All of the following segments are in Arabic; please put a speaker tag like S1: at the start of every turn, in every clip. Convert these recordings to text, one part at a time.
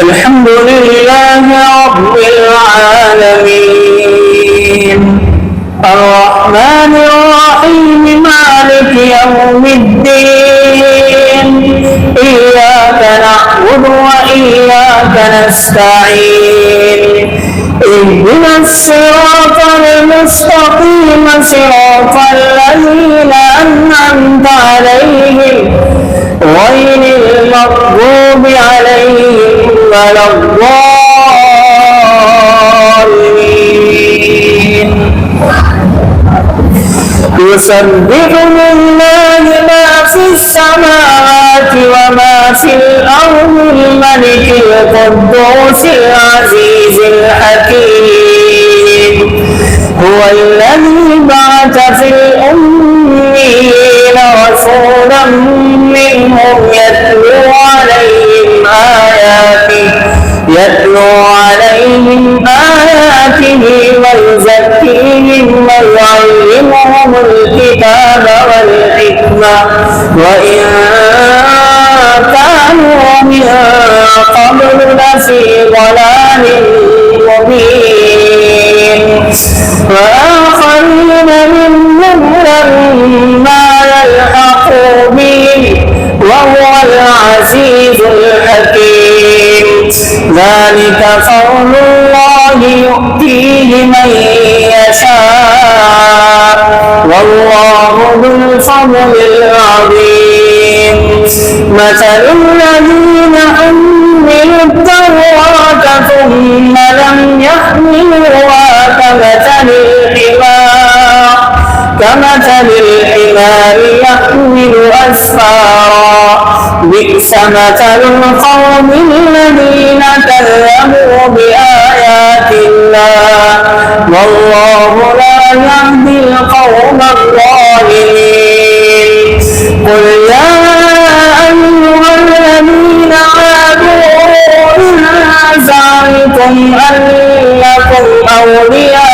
S1: الحمد لله رب العالمين الرحمن الرحيم مالك يوم الدين إياك نعبد وإياك نستعين اهدنا الصراط المستقيم صراط الذين أنعمت عليهم غير المغضوب عليهم ولا الضالين يسبح لله ما في السماوات وما في الأرض الملك القدوس العزيز الحكيم هو الذي بعث في الأميين رسولا منهم يتلو عليهم آياته ويزكيهم ويعلمهم الكتاب والحكمة وإن كانوا من قبل لفي ضلال مبين وآخرين منهم لما يلحقوا بهم وهو العزيز الحكيم ذلك فضل الله يؤتيه من يشاء والله ذو الفضل العظيم مثل الذين حملوا التوراة ثم لم يحملوها كمثل الحمار يحمل أسفارا بئس مثل القوم الذين كذبوا بآيات الله والله لا يهدي القوم الظالمين قل يا أيها الذين آمنوا إن زعمتم أنكم أولياء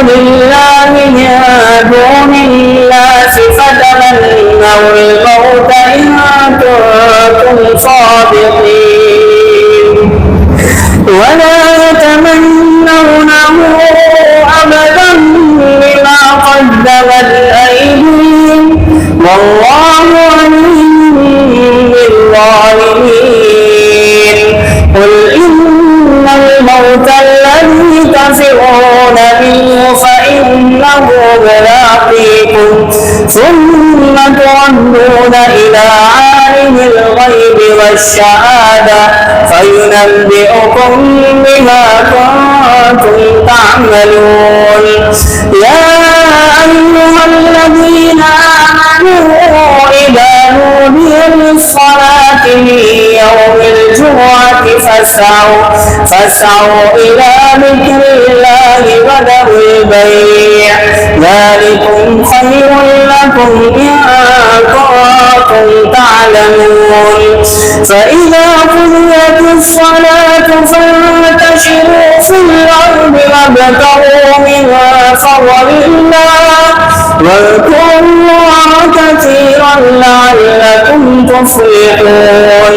S1: لله من دون الناس فتمنوا الموت إن كنتم صادقين ولا يتمنونه أبدا بما قدمت أيديهم والله عليم بالظالمين قل إن الموت الذي تفرون منه فإنه ملاقيكم ثم تردون إلى عالم الغيب والشهادة فينبئكم بما كنتم تعملون يا أيها الذين آمنوا إذا نودي للصلاة من يوم الجمعة فاسعوا إلى ذكر الله وذروا البيع ذلكم خير لكم إن كنتم تعلمون فإذا قضيت الصلاة فانتشروا في الأرض وابتغوا من فضل الله واذكروا الله كثيرا لعلكم تفلحون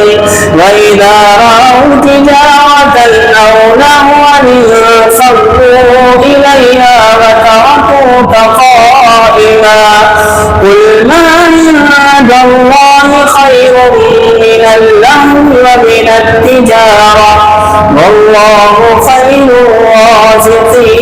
S1: وإذا رأوا تجارة أو لهوا انفضوا إليها وتركوك قائما قل ما عند الله خير من اللهو ومن التجارة والله خير الرازقين